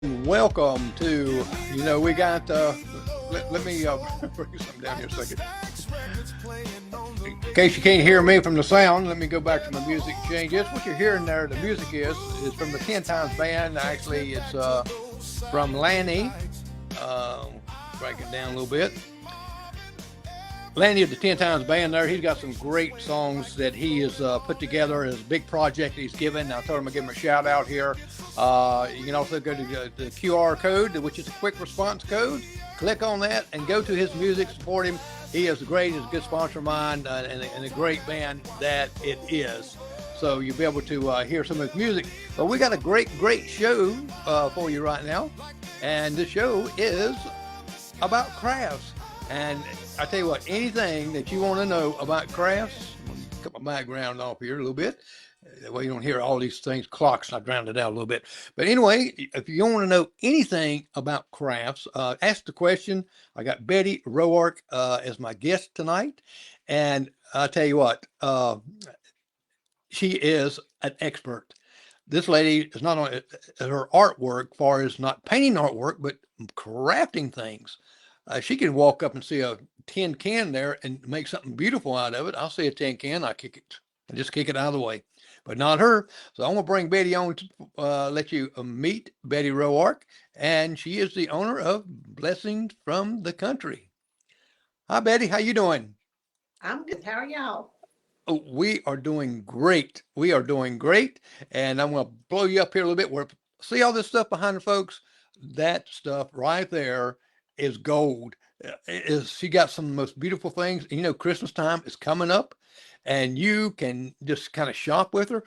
Welcome to, we got, let me bring something down here a second. In case you can't hear me from the sound, let me go back to my music changes. What you're hearing there, the music is from the 10 Times Band. Actually, it's from Lanny. Break it down a little bit. Lanny of the 10 Times Band there, he's got some great songs that he has put together as a big project he's given. I told him I'd give him a shout out here. You can also go to the QR code, which is a quick response code. Click on that and go to his music, support him. He is great. He's a good sponsor of mine and a great band that it is. So you'll be able to hear some of his music. But we got a great show for you right now. And the show is about crafts. And I tell you what, anything that you want to know about crafts, cut my background off here a little bit. That way you don't hear all these things, clocks, I drowned it out a little bit. But anyway, if you want to know anything about crafts, ask the question. I got Betty Roark as my guest tonight. And I'll tell you what, she is an expert. This lady is not only her artwork, far as not painting artwork, but crafting things. She can walk up and see a tin can there and make something beautiful out of it. I'll see a tin can, I kick it. I just kick it out of the way, but not her. So I'm gonna bring Betty on to let you meet Betty Roark, and she is the owner of Blessings from the Country. Hi, Betty. How you doing? I'm good. How are y'all? Oh, we are doing great. We are doing great, and I'm gonna blow you up here a little bit. Where see all this stuff behind the folks? That stuff right there is gold. Is she got some of the most beautiful things? Christmas time is coming up, and you can just kind of shop with her.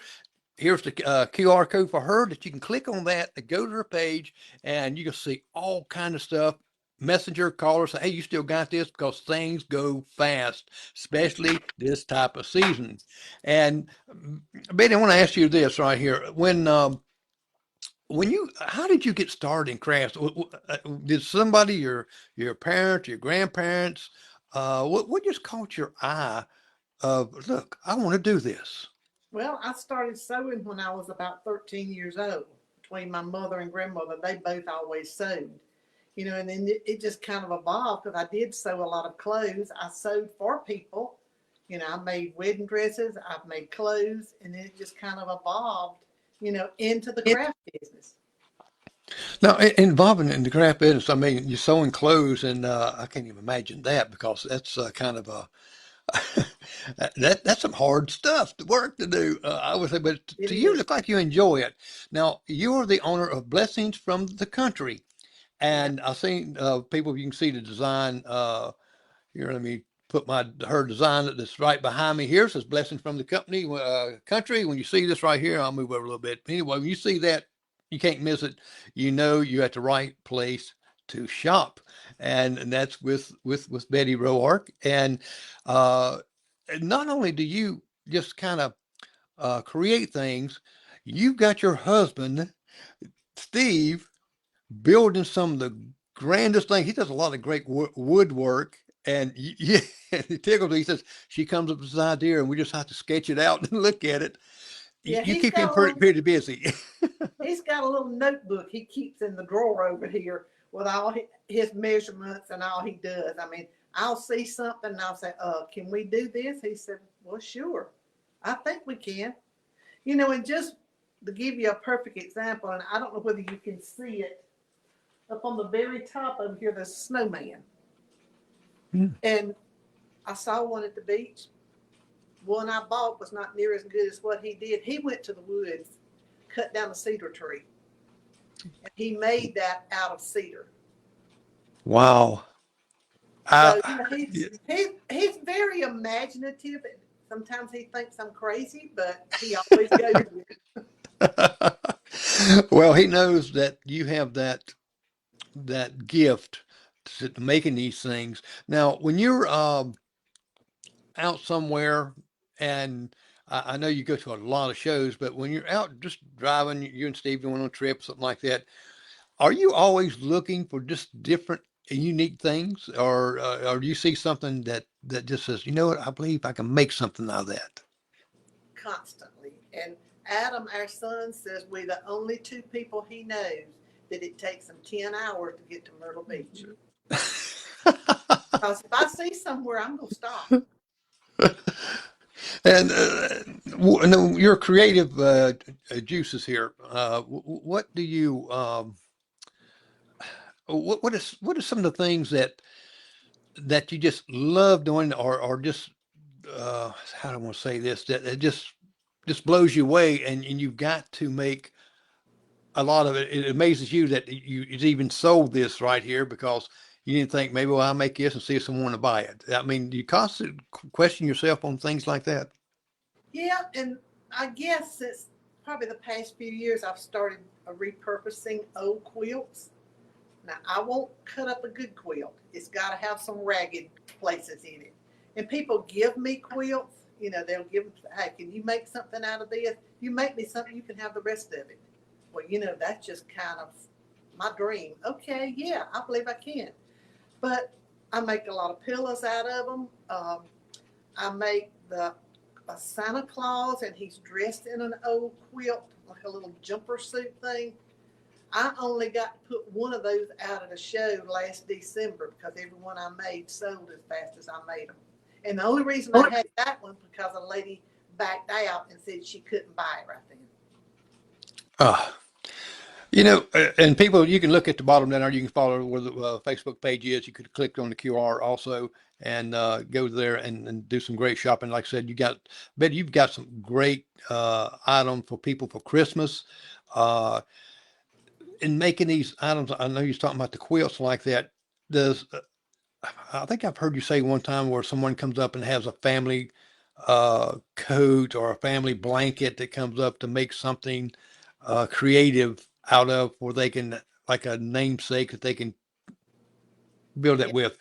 Here's the QR code for her that you can click on that to go to her page, and you can see all kind of stuff. Messenger, call her, say, hey, you still got this because things go fast, especially this type of season. And Betty, I want to ask you this right here. How did you get started in crafts? Did somebody, your parents, your grandparents, what just caught your eye of, look, I want to do this? Well, I started sewing when I was about 13 years old. Between my mother and grandmother, they both always sewed. And then it just kind of evolved because I did sew a lot of clothes. I sewed for people. I made wedding dresses, I've made clothes, and then it just kind of evolved, into the craft business. Now, involving in the craft business, I mean, you're sewing clothes, and I can't even imagine that because that's kind of a that's some hard stuff, to work to do. I would say, but It to you, is. look like you enjoy it. Now, you are the owner of Blessings from the Country, Yeah. and I've seen people. You can see the design here. Let me put my her design that's right behind me here. It says Blessings from the Company Country. When you see this right here, I'll move over a little bit. Anyway, when you see that, you can't miss it. You know you're at the right place to shop, and that's with Betty Roark. And uh, not only do you just kind of create things, you've got your husband Steve building some of the grandest things. He does a lot of great woodwork. And yeah, it tickles me. He says she comes up with this idea, and we just have to sketch it out and look at it. Yeah, You keep him pretty busy. he's got a little notebook he keeps in the drawer over here with all his measurements and all he does. I mean, I'll see something and I'll say, can we do this? He said, well, sure. I think we can. And just to give you a perfect example, and I don't know whether you can see it, up on the very top over here, there's a snowman. Hmm. And I saw one at the beach. One I bought was not near as good as what he did. He went to the woods, cut down a cedar tree, and he made that out of cedar. Wow. So Yeah. he's very imaginative. And sometimes he thinks I'm crazy, but he always goes with it. Well, he knows that you have that gift to making these things. Now, when you're out somewhere, and I know you go to a lot of shows, but when you're out just driving, you and Steve going on a trip, something like that, are you always looking for just different unique things, or do you see something that just says, you know what, I believe I can make something out of that? Constantly. And Adam, our son, says we're the only two people he knows that it takes them 10 hours to get to Myrtle Beach. Mm-hmm. Because if I see somewhere, I'm going to stop. And no, your creative juices here. What do you? What are some of the things that you just love doing, or just how do I want to say this? That it just blows you away, and you've got to make a lot of it. It amazes you that you even sold this right here because you didn't think maybe, well, I'll make this and see if someone will buy it. I mean, you constantly question yourself on things like that. Yeah, and I guess since probably the past few years, I've started repurposing old quilts. Now, I won't cut up a good quilt. It's got to have some ragged places in it. And people give me quilts. They'll give them, hey, can you make something out of this? You make me something, you can have the rest of it. Well, that's just kind of my dream. Okay, yeah, I believe I can. But I make a lot of pillows out of them. I make a Santa Claus, and he's dressed in an old quilt, like a little jumper suit thing. I only got to put one of those out at a show last December because every one I made sold as fast as I made them. And the only reason I had that one because a lady backed out and said she couldn't buy it right then. Uh, and people, you can look at the bottom there. You can follow where the Facebook page is. You could click on the QR also and go there and do some great shopping. Like I said, Betty, you've got some great items for people for Christmas. Uh, in making these items, I know you're talking about the quilts like that. Does I think I've heard you say one time where someone comes up and has a family coat or a family blanket that comes up to make something creative out of where they can, like a namesake that they can build it Yeah, with.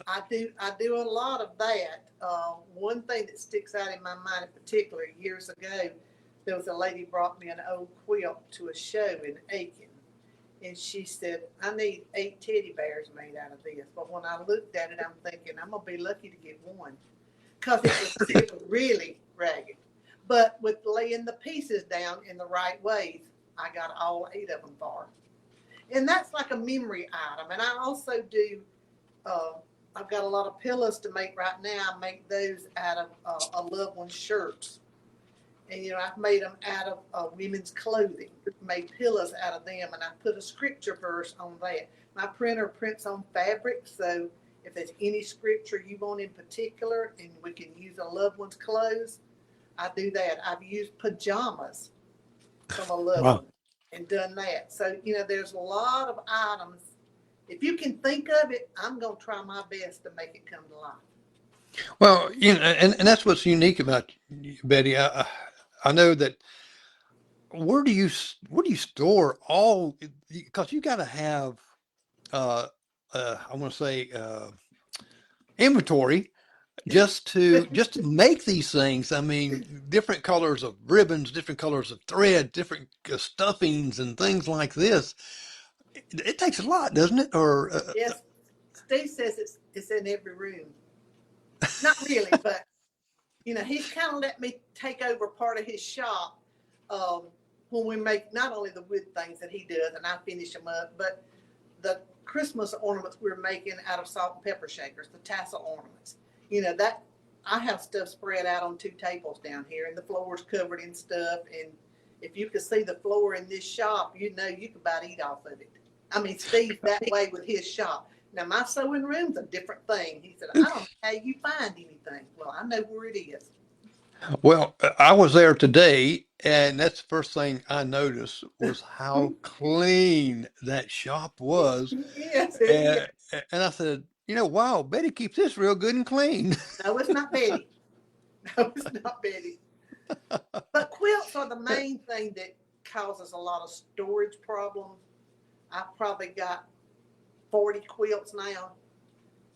I do a lot of that. One thing that sticks out in my mind in particular, years ago, there was a lady brought me an old quilt to a show in Aiken. And she said, I need 8 teddy bears made out of this. But when I looked at it, I'm thinking, I'm going to be lucky to get one. Because it was really ragged. But with laying the pieces down in the right ways, I got all 8 of them for her. And that's like a memory item. And I also do, uh, I've got a lot of pillows to make right now. I make those out of a loved one's shirts. And I've made them out of women's clothing, made pillows out of them, and I put a scripture verse on that. My printer prints on fabric, so if there's any scripture you want in particular, and we can use a loved one's clothes, I do that. I've used pajamas from a loved Wow. one and done that. So there's a lot of items. If you can think of it, I'm gonna try my best to make it come to life. Well, and that's what's unique about you, Betty. I know that where do you store all, because you got to have uh, I want to say inventory just to make these things. I mean, different colors of ribbons, different colors of thread, different stuffings and things like this. It takes a lot, doesn't it? Or Yes, Steve says it's in every room. Not really, but he's kind of let me take over part of his shop um, when we make not only the wood things that he does, and I finish them up, but the Christmas ornaments we're making out of salt and pepper shakers, the tassel ornaments. That I have stuff spread out on 2 tables down here, and the floor's covered in stuff. And if you could see the floor in this shop, you could about eat off of it. I mean, Steve's that way with his shop. Now, my sewing room's a different thing. He said, I don't know how you find anything. Well, I know where it is. well, I was there today, and that's the first thing I noticed was how clean that shop was. Yes, it is. And, and I said, wow, Betty keeps this real good and clean. No, it's not Betty. No, it's not Betty. But quilts are the main thing that causes a lot of storage problems. I've probably got 40 quilts now,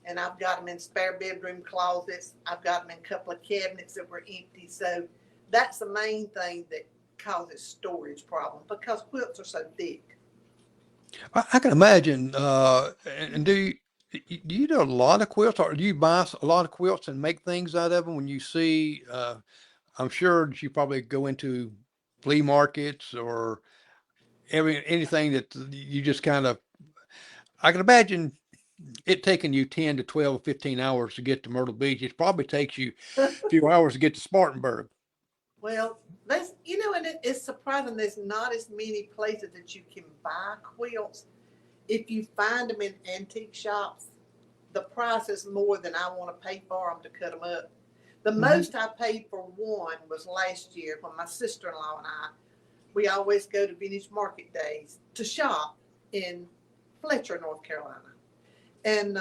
and I've got them in spare bedroom closets. I've got them in a couple of cabinets that were empty. So that's the main thing that causes storage problems because quilts are so thick. I can imagine. And do you do a lot of quilts, or do you buy a lot of quilts and make things out of them when you see? I'm sure that you probably go into flea markets or anything that you just kind of, I can imagine it taking you 10 to 12 or 15 hours to get to Myrtle Beach. It probably takes you a few hours to get to Spartanburg. Well, that's, and it's surprising there's not as many places that you can buy quilts. If you find them in antique shops, the price is more than I want to pay for them to cut them up. The most I paid for one was last year when my sister-in-law and we always go to Vintage Market Days to shop in Fletcher, North Carolina. And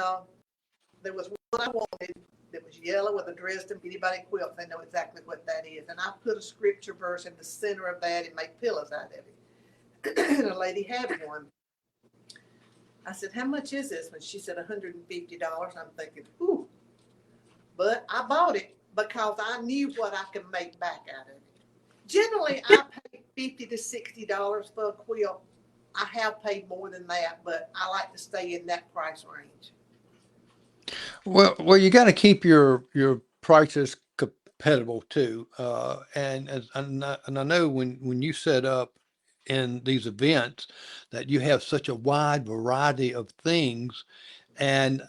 there was one I wanted that was yellow with a Dresden. If anybody quilts, they know exactly what that is. And I put a scripture verse in the center of that and made pillows out of it. And a lady had one. I said, how much is this? And she said, $150. I'm thinking, ooh. But I bought it because I knew what I could make back out of it. Generally, I pay $50 to $60 for a quilt. I have paid more than that, but I like to stay in that price range. Well, you got to keep your prices competitive too. And I know when you set up in these events that you have such a wide variety of things, and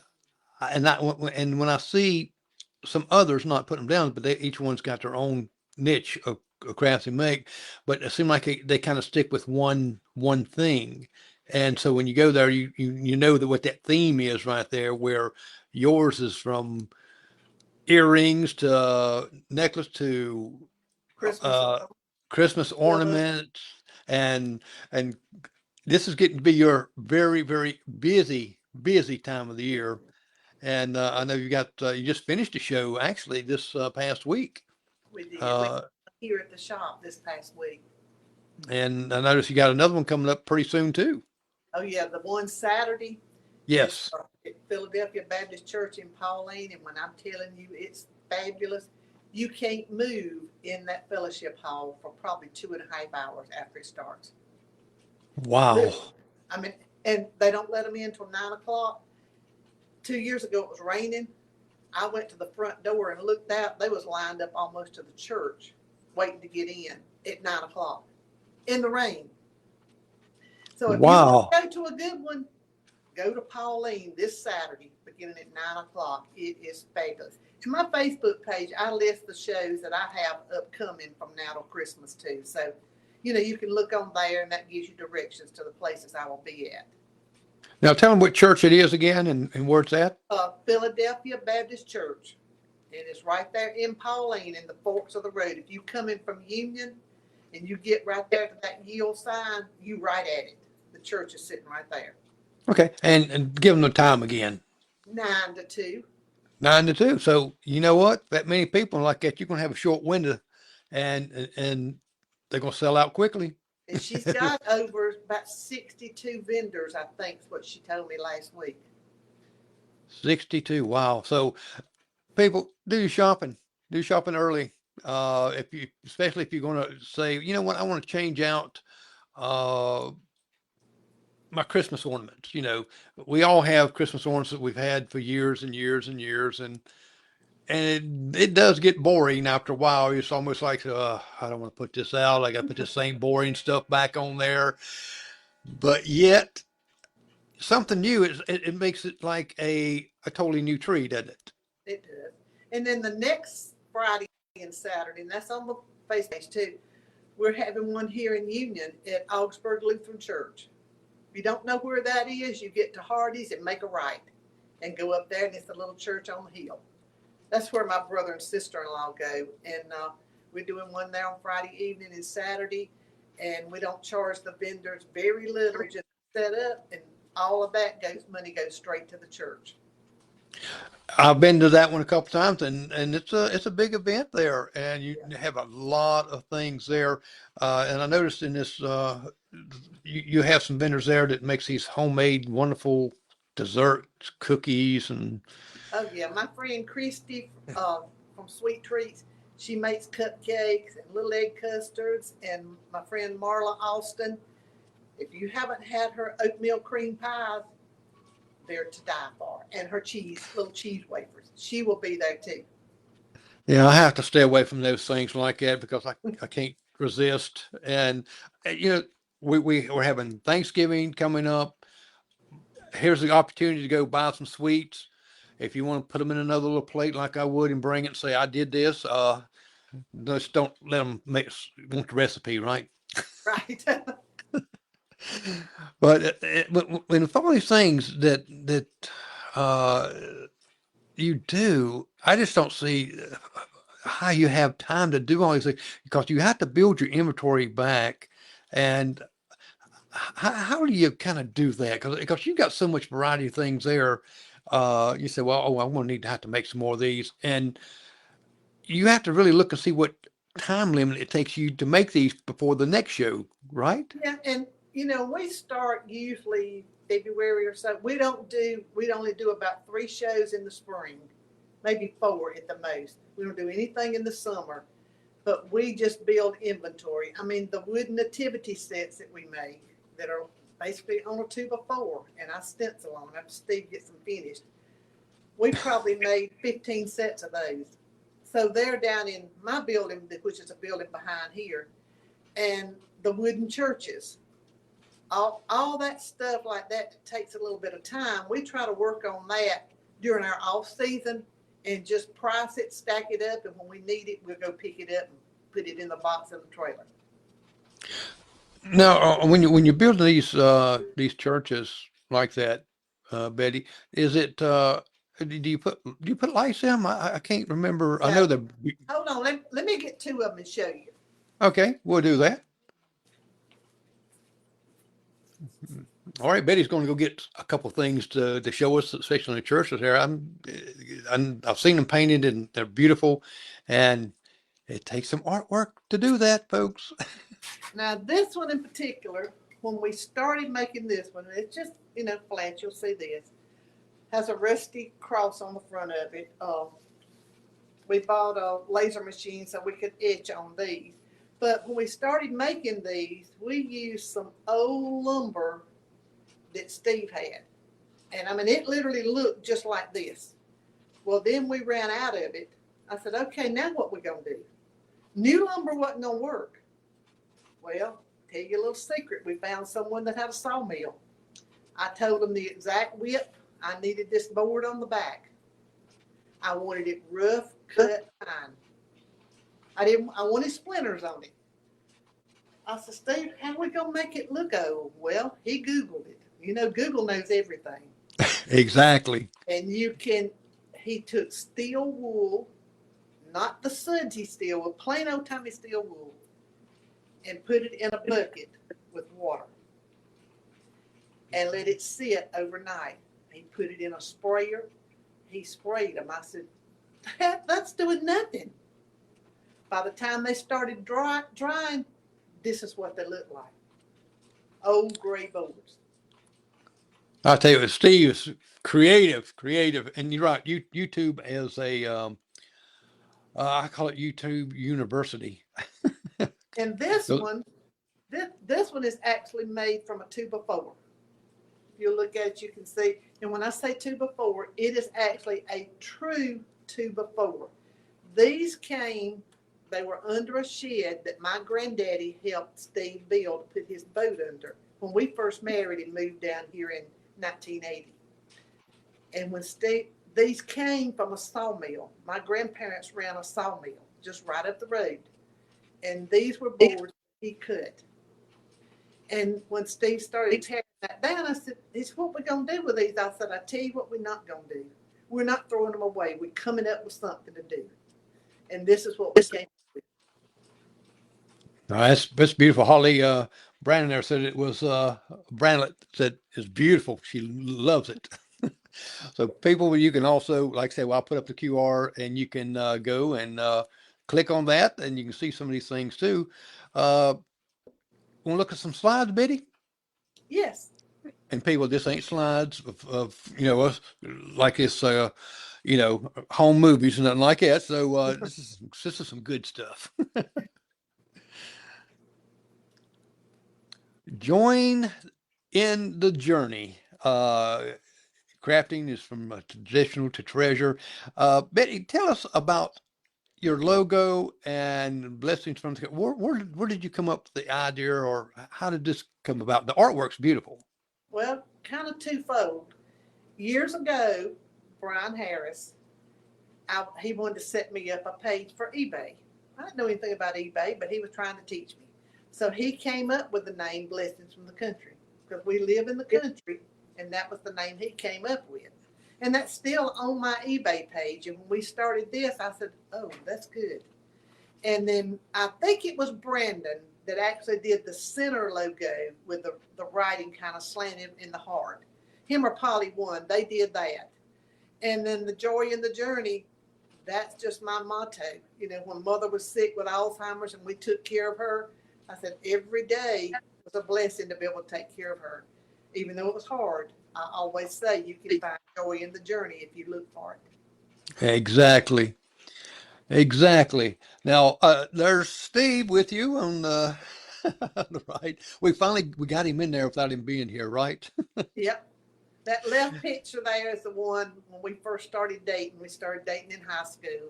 and when I see some others, not putting them down, but each one's got their own niche of crafts they make, but it seems like they kind of stick with one thing. And so when you go there, you know that what that theme is right there, where yours is from earrings to necklace to Christmas. uh, Christmas ornaments, and this is getting to be your very, very busy time of the year. And I know you just finished a show actually this past week. We did. We Uh, here at the shop this past week. and I noticed you got another one coming up pretty soon too. Oh yeah, the one Saturday is Yes. at Philadelphia Baptist Church in Pauline, and when I'm telling you it's fabulous, you can't move in that fellowship hall for probably 2.5 hours after it starts. Wow. I mean, and they don't let them in until 9 o'clock. 2 years ago it was raining. I went to the front door and looked out. They was lined up almost to the church, waiting to get in at 9 o'clock in the rain. So if you Wow. want to go to a good one, go to Pauline this Saturday, beginning at 9 o'clock. It is fabulous. To my Facebook page, I list the shows that I have upcoming from now till Christmas too. So, you can look on there, and that gives you directions to the places I will be at. Now tell them what church it is again and where it's at. Philadelphia Baptist Church. And it's right there in Pauline in the forks of the road. If you come in from Union and you get right there to that yield sign, you right at it. The church is sitting right there. Okay. And give them the time again. 9 to 2. 9 to 2. So you know what? That many people like that, you're gonna have a short window, and they're gonna sell out quickly. And she's got over about 62 vendors, I think is what she told me last week. 62. Wow. So people do your shopping. Do shopping early. Especially if you're going to say, you know what, I want to change out uh, my Christmas ornaments. We all have Christmas ornaments that we've had for years and years and years, and it does get boring after a while. It's almost like, I don't want to put this out. I got to put the same boring stuff back on there. But yet, something new it makes it like a totally new tree, doesn't it? It does. And then the next Friday and Saturday, and that's on the Facebook page too, we're having one here in Union at Augsburg Lutheran Church. If you don't know where that is, you get to Hardee's and make a right and go up there, and it's a little church on the hill. That's where my brother and sister-in-law go. And we're doing one there on Friday evening and Saturday, and we don't charge the vendors very little, just set up, and all of that money goes straight to the church. I've been to that one a couple times, and it's a big event there, and you have a lot of things there. And I noticed in this, you have some vendors there that makes these homemade, wonderful desserts, cookies, and Oh yeah, my friend Christy from Sweet Treats, she makes cupcakes and little egg custards, and my friend Marla Austin. If you haven't had her oatmeal cream pies, they're to die for, and her little cheese wafers. She will be there too. yeah, I have to stay away from those things like that because I can't resist. And you know, we're having Thanksgiving coming up. Here's the opportunity to go buy some sweets. If you want to put them in another little plate like I would and bring it and say I did this, just don't let them want the recipe, right? Right. But with all these things that uh, you do, I just don't see how you have time to do all these things because you have to build your inventory back. And how do you kind of do that? Because you've got so much variety of things there. You say, well, oh, I'm going to have to make some more of these. And you have to really look and see what time limit it takes you to make these before the next show, right? Yeah, and we start usually February or so. We only do about 3 shows in the spring, maybe 4 at the most. We don't do anything in the summer, but we just build inventory. I mean, the wooden nativity sets that we make that are basically on a 2x4, and I stencil on after Steve gets them finished. We probably made 15 sets of those. So they're down in my building, which is a building behind here, and the wooden churches. All that stuff like that takes a little bit of time. We try to work on that during our off season and just price it, stack it up, and when we need it, we'll go pick it up and put it in the box in the trailer. Now, when you're building these churches like that, Betty, is it do you put lights in 'em? I can't remember. I know No, that. hold on. Let me get 2 of them and show you. Okay, we'll do that. All right, Betty's going to go get a couple things to show us, especially in the churches here. I've seen them painted and they're beautiful, and it takes some artwork to do that, folks. Now, this one in particular, when we started making this one, it's just, flat, you'll see this, has a rusty cross on the front of it. We bought a laser machine so we could etch on these. But when we started making these, we used some old lumber that Steve had. And I mean, it literally looked just like this. Well, then we ran out of it. I said, okay, now what we gonna do? New lumber wasn't gonna work. Well, tell you a little secret. We found someone that had a sawmill. I told them the exact width. I needed this board on the back. I wanted it rough, cut, fine. I wanted splinters on it. I said, Steve, how are we gonna make it look old? Well, he Googled it. Google knows everything. Exactly. And he took steel wool, not the sudsy steel, but plain old timey steel wool, and put it in a bucket with water and let it sit overnight. He put it in a sprayer. He sprayed them. I said, that's doing nothing. By the time they started drying, this is what they look like. Old gray boards. I'll tell you, Steve is creative, and you're right. YouTube is I call it YouTube University. And this So, one, this one is actually made from a 2x4. If you look at it, you can see. And when I say 2x4, it is actually a true 2x4. These they were under a shed that my granddaddy helped Steve build to put his boat under when we first married and moved down here in 1980. And when these came from a sawmill. My grandparents ran a sawmill just right up the road. And these were boards he cut. And when Steve started tearing that down, I said, "This is what we're going to do with these." I said, "I tell you what we're not going to do. We're not throwing them away. We're coming up with something to do." And this is what we came up with. that's beautiful. Holly Brandon there said it was Brandon said it's beautiful. She loves it. So people, you can also, like I said, well, I'll put up the QR and you can go and click on that and you can see some of these things too. Want to look at some slides, Betty? Yes. And people, this ain't slides of us like this, home movies and nothing like that. So this is some good stuff. Join in the journey. Crafting is from traditional to treasure. Betty, tell us about your logo and blessings from the, where did you come up with the idea, or how did this come about? The artwork's beautiful. Well, kind of twofold. Years ago, Brian Harris, he wanted to set me up a page for eBay. I didn't know anything about eBay, but he was trying to teach me. So he came up with the name Blessings from the Country because we live in the country, and that was the name he came up with. And that's still on my eBay page. And when we started this, I said, oh, that's good. And then I think it was Brandon that actually did the center logo with the writing kind of slanted in the heart. Him or Polly One, they did that. And then the joy in the journey, that's just my motto. You know, when Mother was sick with Alzheimer's and we took care of her, I said every day was a blessing to be able to take care of her. Even though it was hard, I always say you can find joy in the journey if you look for it. Exactly. Exactly. Now, there's Steve with you on the, on the right. We got him in there without him being here, right? Yep. That left picture there is the one when we first started dating. We started dating in high school.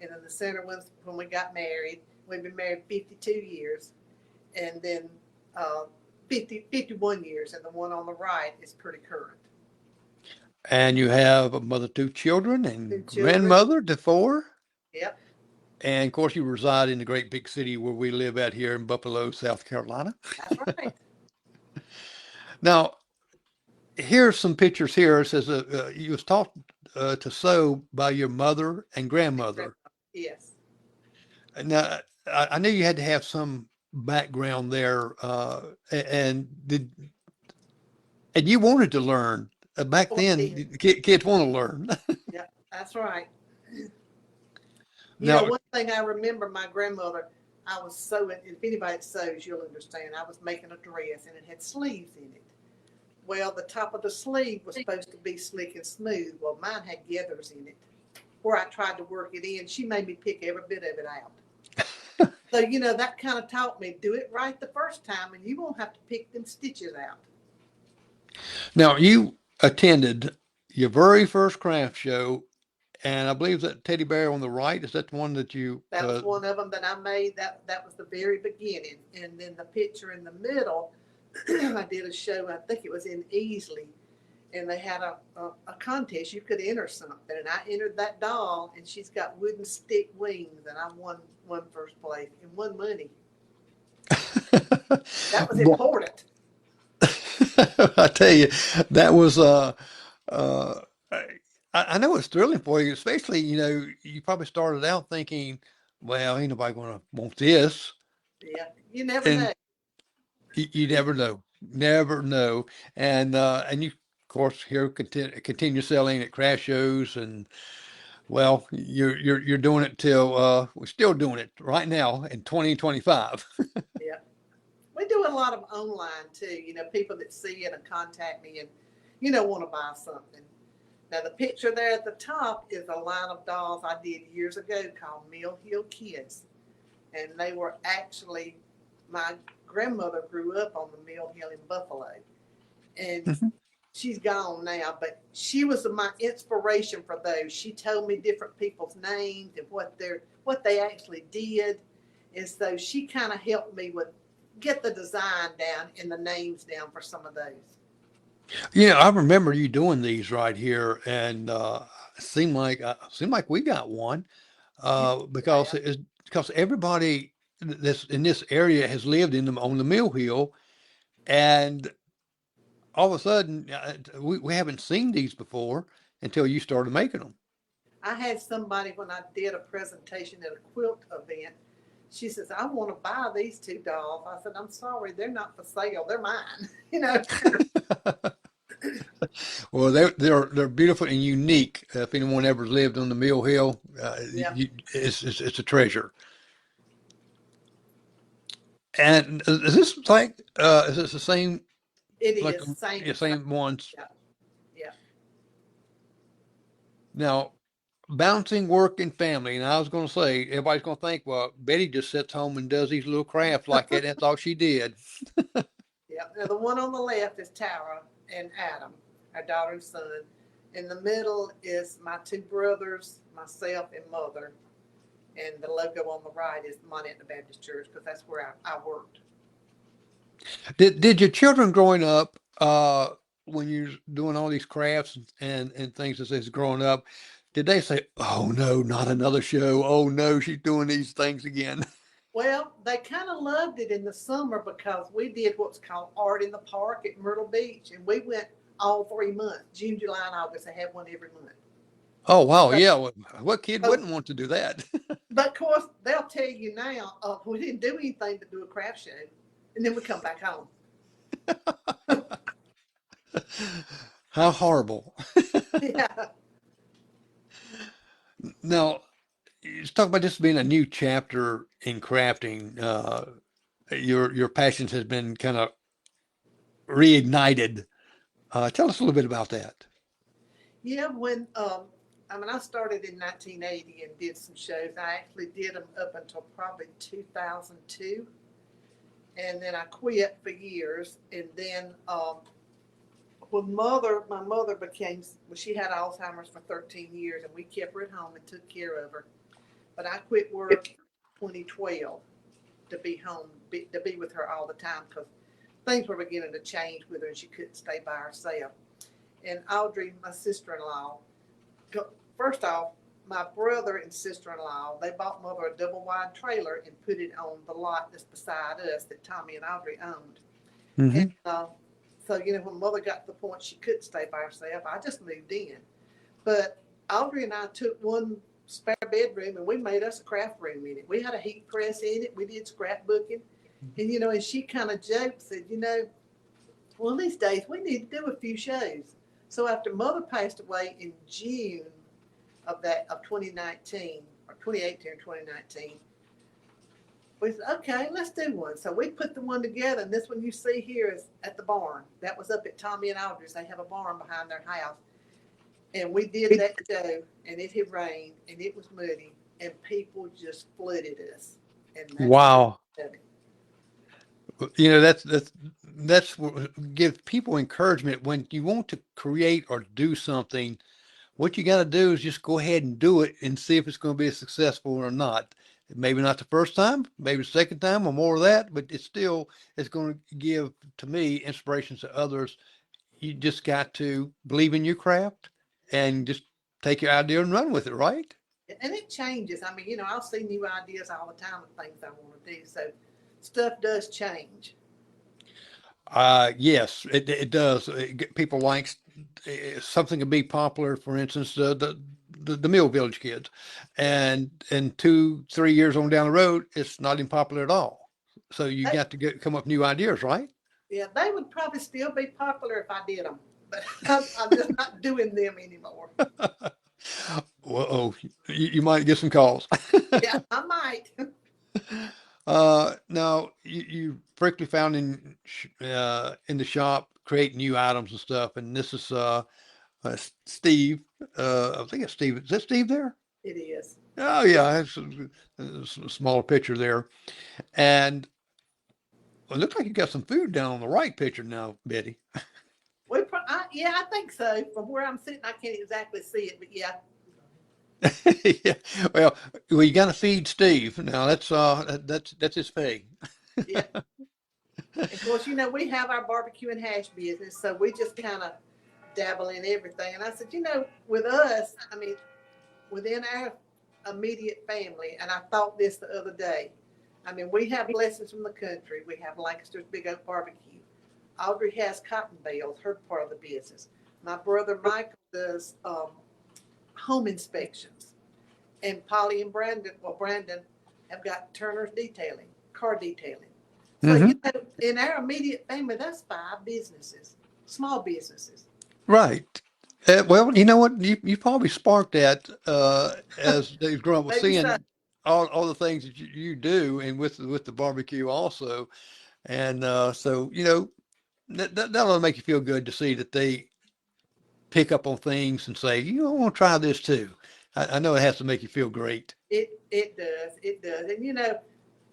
And then the center was when we got married. We've been married 52 years. And then 51 years. And the one on the right is pretty current. And you have a mother, two children, Two and children. grandmother to four. Yep. And of course, you reside in the great big city where we live out here in Buffalo, South Carolina. That's right. Now, here's some pictures here. It says you was taught to sew by your mother and grandmother. Yes. Now, I knew you had to have some background there, and and you wanted to learn. Back then, kids want to learn. Yeah, that's right. Now, One thing I remember my grandmother, I was sewing, if anybody sews, you'll understand. I was making a dress and it had sleeves in it. Well, the top of the sleeve was supposed to be slick and smooth. Well, mine had gathers in it. Where I tried to work it in, she made me pick every bit of it out. So, that kind of taught me, do it right the first time and you won't have to pick them stitches out. now you attended your very first craft show, and I believe that teddy bear on the right, is that the one that you? That was one of them that I made. That was the very beginning. And then the picture in the middle, I did a show, I think it was in Easley, and they had a contest. You could enter something, and I entered that doll, and she's got wooden stick wings, and I won first place and won money. That was important. I tell you, that was uh, I know it's thrilling for you, especially you probably started out thinking, well, ain't nobody gonna want this, Yeah, you never and know. you never know, and you of course here continue selling at craft shows, and well, you're doing it till we're still doing it right now in 2025. Yeah, we do a lot of online too. People that see it and contact me and want to buy something. Now, the picture there at the top is a line of dolls I did years ago called Mill Hill Kids. And they were actually, my grandmother grew up on the Mill Hill in Buffalo. And she's gone now, but she was my inspiration for those. She told me different people's names and what they actually did. And so she kind of helped me with get the design down and the names down for some of those. Yeah, I remember you doing these right here, and it seemed like we got one because Yeah. because everybody that's in this area has lived in them on the Mill Hill, and all of a sudden we haven't seen these before until you started making them. I had somebody when I did a presentation at a quilt event. She says, I want to buy these two dolls. I said, I'm sorry, they're not for sale. They're mine. Well, they're beautiful and unique. If anyone ever lived on the Mill Hill, Yeah, it's a treasure. And is this like is this the same it like is. the Same. same ones? Yeah, yeah. Now, balancing work and family, and I was going to say everybody's going to think, well, Betty just sits home and does these little crafts like that. That's all she did. Yeah. Now, the one on the left is Tara and Adam, our daughter and son. In the middle is my two brothers, myself, and mother. and the logo on the right is Montana Baptist Church because that's where I worked. Did your children growing up, when you're doing all these crafts and things as they're growing up, did they say, "Oh no, not another show. Oh no, she's doing these things again"? Well, they kind of loved it in the summer because we did what's called Art in the Park at Myrtle Beach, and we went all 3 months, June, July, and August. They had one every month. Oh wow, So, yeah. What kid so wouldn't want to do that? but of course, they'll tell you now, we didn't do anything to do a craft show, and then we come back home. How horrible. Yeah. Now, let's talk about this being a new chapter in crafting. Your passions has been kind of reignited. Tell us a little bit about that. Yeah, I started in 1980 and did some shows. I actually did them up until probably 2002, and then I quit for years. And then when my mother she had Alzheimer's for 13 years, and we kept her at home and took care of her. But I quit work in 2012 to be home, to be with her all the time because things were beginning to change with her, and she couldn't stay by herself. And Audrey, my sister-in-law, first off, my brother and sister-in-law, they bought Mother a double-wide trailer and put it on the lot that's beside us that Tommy and Audrey owned. Mm-hmm. And so, when Mother got to the point she couldn't stay by herself, I just moved in. But Audrey and I took one spare bedroom and we made us a craft room in it. We had a heat press in it. We did scrapbooking. And, and she kind of joked, said, one of these days we need to do a few shows. So after Mother passed away in June of 2019, or 2018 or 2019, we said, okay, let's do one. So we put the one together, and this one you see here is at the barn. That was up at Tommy and Audrey's. They have a barn behind their house. And we did that show, and it had rained, and it was muddy, and people just flooded us. And wow. That's what gives people encouragement when you want to create or do something. What you got to do is just go ahead and do it and see if it's going to be successful or not. Maybe not the first time, maybe the second time or more of that, but it's going to give, to me, inspirations to others. You just got to believe in your craft and just take your idea and run with it, right? And it changes. I'll see new ideas all the time of things I want to do. So stuff does change. Yes, it does. People like something to be popular. For instance, the Mill Village Kids, and 2-3 years on down the road, it's not even popular at all. So you got to come up with new ideas, right? Yeah, they would probably still be popular if I did them, but I'm just not doing them anymore. Well, you might get some calls. Yeah, I might. Now you frequently found in the shop create new items and stuff, and this is Steve. I think it's Steve. Is that Steve there? It is. Oh yeah, it's a smaller picture there, and it looks like you got some food down on the right picture now, Betty. Yeah, I think so. From where I'm sitting, I can't exactly see it, but yeah. Yeah. Well, you got to feed Steve. Now that's his pay. Yeah. Of course, we have our barbecue and hash business, so we just kind of dabble in everything. And I said, with us, within our immediate family, and I thought this the other day, we have blessings from the country. We have Lancaster's Big Oak Barbecue. Audrey has cotton bales, her part of the business. My brother Michael does home inspections. And Polly and Brandon have got Turner's Detailing, car detailing. So, Mm-hmm. In our immediate family, that's 5 businesses, small businesses. Right. Well, you know what? You probably sparked that as they grew up with seeing So. all the things that you do, and with the barbecue also, and so that'll make you feel good to see that they pick up on things and say, I want to try this too. I know it has to make you feel great. It does,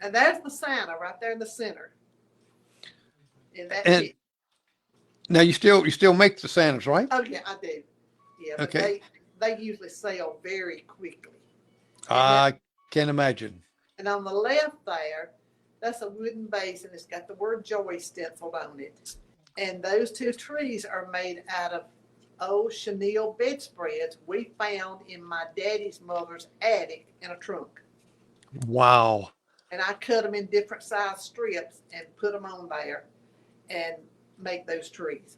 and there's the Santa right there in the center, and that's it. Now you still make the Santas, right? Oh yeah, I do. Yeah, but Okay. they usually sell very quickly. Can't imagine. And on the left there, that's a wooden base and it's got the word joy stenciled on it. And those two trees are made out of old chenille bedspreads we found in my daddy's mother's attic in a trunk. Wow. And I cut them in different size strips and put them on there and make those trees.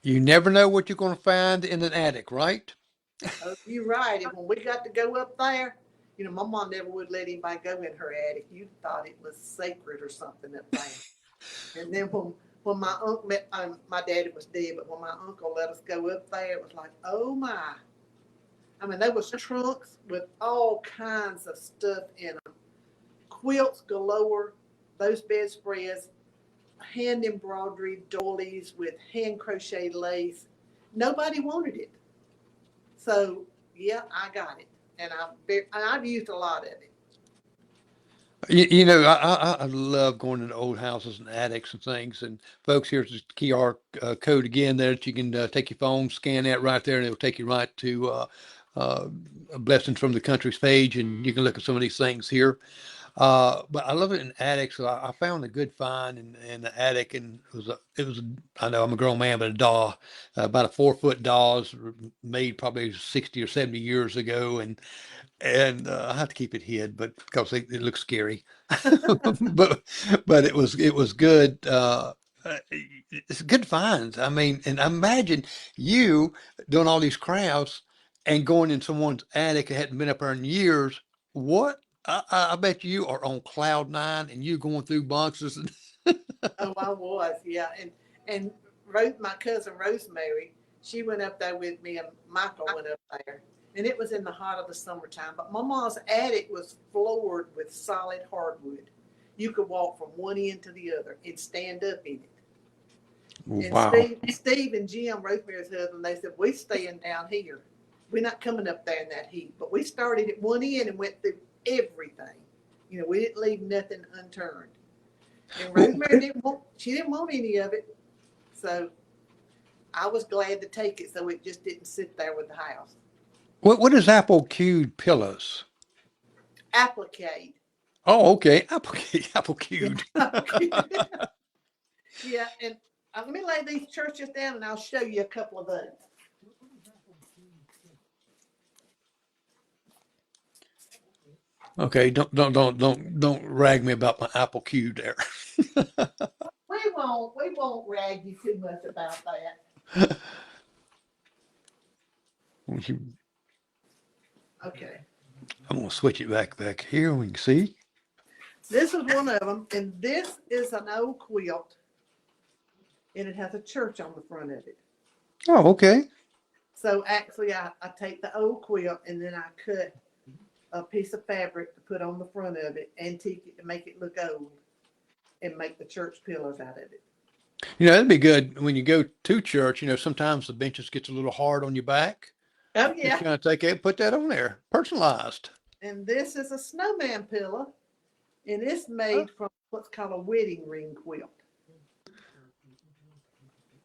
You never know what you're going to find in an attic, right? Oh, you're right. And when we got to go up there, my mom never would let anybody go in her attic. You thought it was sacred or something up there. And then when my uncle, my daddy was dead, but when my uncle let us go up there, it was like, oh my. I mean, there was trunks with all kinds of stuff in them. Quilts galore, those bedspreads, hand embroidery doilies with hand crocheted lace. Nobody wanted it. So, yeah, I got it. And I've used a lot of it. I love going into old houses and attics and things. And folks, here's the QR code again there that you can take your phone, scan that right there, and it'll take you right to uh, Blessings from the Country's page, and you can look at some of these things here. But I love it in attics. So I found a good find in the attic, and I know I'm a grown man, but a doll, about a 4 foot doll, made probably 60 or 70 years ago, and I have to keep it hid, but because it looks scary. but it was good. It's good finds. I mean, and imagine you doing all these crafts and going in someone's attic that hadn't been up there in years. What? I bet you are on cloud nine and you going through boxes. And Oh, I was, yeah. And my cousin Rosemary, she went up there with me, and Michael went up there. And it was in the heart of the summertime. But Mama's attic was floored with solid hardwood. You could walk from one end to the other and stand up in it. And wow. Steve and Jim, Rosemary's husband, they said, we staying down here. We're not coming up there in that heat. But we started at one end and went through everything. We didn't leave nothing unturned. And Rosemary didn't want any of it. So I was glad to take it so it just didn't sit there with the house. What is apple cubed pillows? Applique. Oh, okay. Apple Yeah. cubed. Yeah, and let me lay these churches down and I'll show you a couple of those. Okay, don't rag me about my apple cube there. We won't rag you too much about that. Okay. I'm gonna switch it back here. We can see. This is one of them, and this is an old quilt, and it has a church on the front of it. Oh, okay. So actually, I take the old quilt and then I cut a piece of fabric to put on the front of it, antique it to make it look old, and make the church pillars out of it. That'd be good when you go to church. Sometimes the benches gets a little hard on your back. Oh Just yeah. kind of take it, put that on there, personalized. And this is a snowman pillow, and it's made from what's called a wedding ring quilt.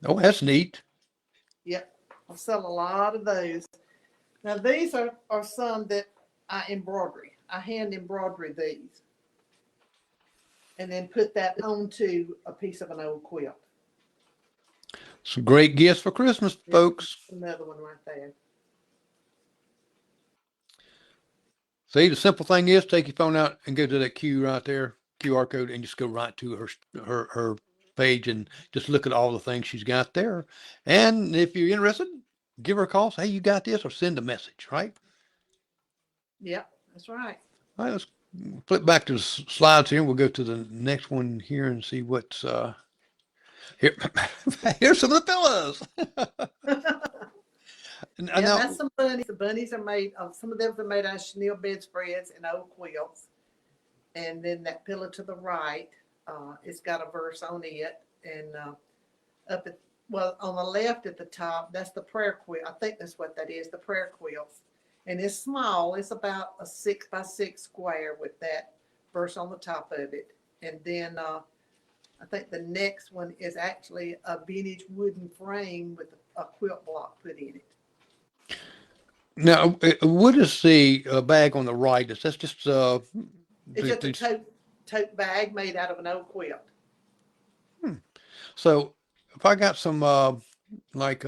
Oh, that's neat. Yep, I sell a lot of those. Now these are some that I embroidery. I hand embroidery these, and then put that onto a piece of an old quilt. Some great gifts for Christmas, Yep, folks. another one right there. See, the simple thing is take your phone out and go to that Q right there, QR code, and just go right to her page and just look at all the things she's got there. And if you're interested, give her a call. Say, hey, you got this, or send a message. Right. Yep, that's right. All right. Let's flip back to the slides here. We'll go to the next one here and see what's here. Here's some of the pillows. Yeah, Now, that's some bunnies. The bunnies are made of, some of them are made out of chenille bedspreads and old quilts. And then that pillow to the right, it's got a verse on it. And on the left at the top, that's the prayer quilt. I think that's what that is, the prayer quilts. And it's small. It's about a 6x6 square with that verse on the top of it. And then I think the next one is actually a vintage wooden frame with a quilt block put in it. Now, what is the bag on the right? Is that just It's just a the tote bag made out of an old quilt. hmm. So if I got some like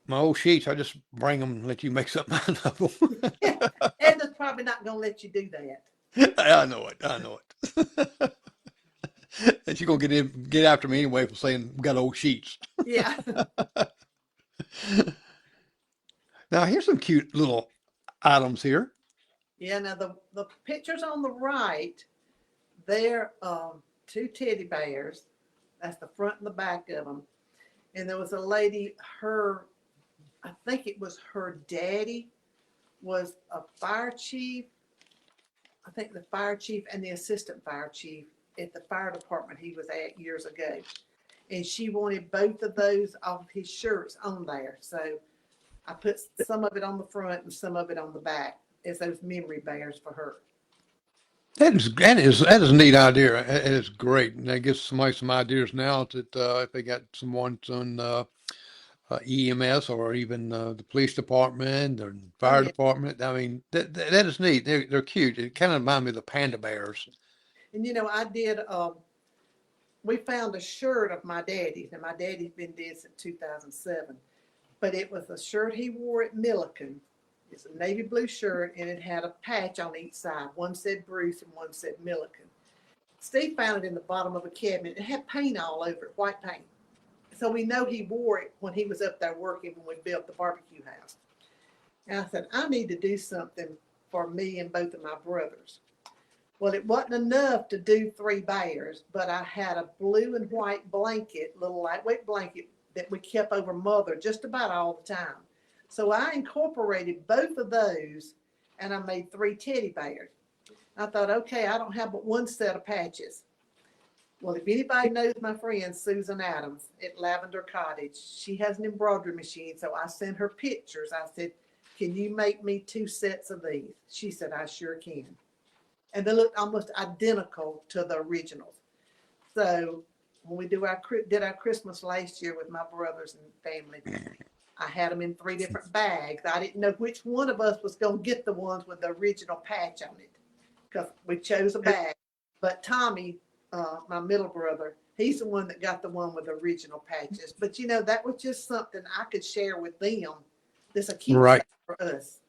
my old sheets, I just bring them and let you make something out of them. Edna's probably not going to let you do that. I know it. I know it. And she's gonna get after me anyway for saying we got old sheets. Yeah. Now here's some cute little items here. Yeah. Now the pictures on the right, they're two teddy bears. That's the front and the back of them. And there was a lady, I think it was her daddy was a fire chief. I think the fire chief and the assistant fire chief at the fire department he was at years ago. And she wanted both of those off his shirts on there. So I put some of it on the front and some of it on the back as those memory bears for her. That is a neat idea. It is great. And that gives somebody some ideas now that if they got someone on EMS or even the police department or Oh fire yeah. department. I mean, that is neat. They're cute. It kind of reminds me of the panda bears. And I did we found a shirt of my daddy's, and my daddy's been dead since 2007. But it was a shirt he wore at Milliken. It's a navy blue shirt, and it had a patch on each side. One said Bruce and one said Milliken. Steve found it in the bottom of a cabinet. It had paint all over it, white paint. So we know he wore it when he was up there working when we built the barbecue house. And I said, I need to do something for me and both of my brothers. Well, it wasn't enough to do three bears, but I had a blue and white blanket, little lightweight blanket that we kept over Mother just about all the time. So I incorporated both of those and I made three teddy bears. I thought, okay, I don't have but one set of patches. Well, if anybody knows my friend Susan Adams at Lavender Cottage, she has an embroidery machine. So I sent her pictures. I said, can you make me two sets of these? She said, I sure can. And they looked almost identical to the originals. So when we did our Christmas last year with my brothers and family, I had them in three different bags. I didn't know which one of us was going to get the ones with the original patch on it because we chose a bag. But Tommy, my middle brother, he's the one that got the one with the original patches. But that was just something I could share with them. This a keepsake Right. for us.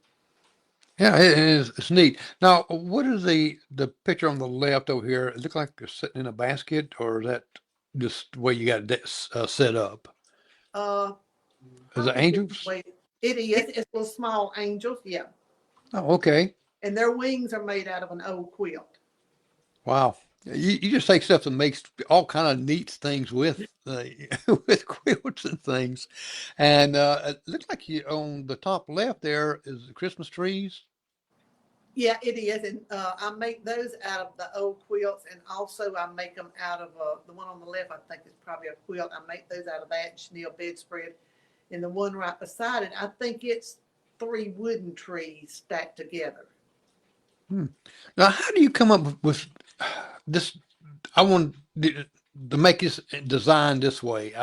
Yeah, it is. It's neat. Now, what is the picture on the left over here? It look like they're sitting in a basket, or is that just the way you got it set up? Uh, Is I it think it's the angels? way it is. It's little small angels, yeah. Oh, okay. And their wings are made out of an old quilt. Wow. You just take stuff that makes all kind of neat things with with quilts and things, and it looks like you on the top left there is the Christmas trees. Yeah, it is. And I make those out of the old quilts. And also, I make them out of the one on the left, I think is probably a quilt. I make those out of that and chenille bedspread. And the one right beside it, I think it's three wooden trees stacked together. Hmm. Now, how do you come up with this? I want to make this design this way.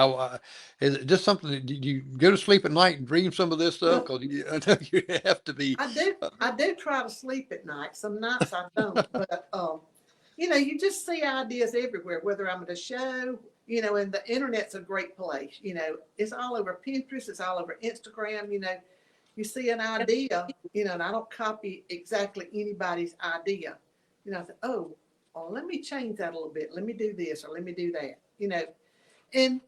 Is it just something that you go to sleep at night and dream some of this stuff? Because I know you have to be. I do. Uh, I do try to sleep at night. Some nights I don't, but you just see ideas everywhere. Whether I'm at a show, and the internet's a great place. It's all over Pinterest. It's all over Instagram. You see an idea, and I don't copy exactly anybody's idea. I said, oh, well, let me change that a little bit. Let me do this or let me do that. And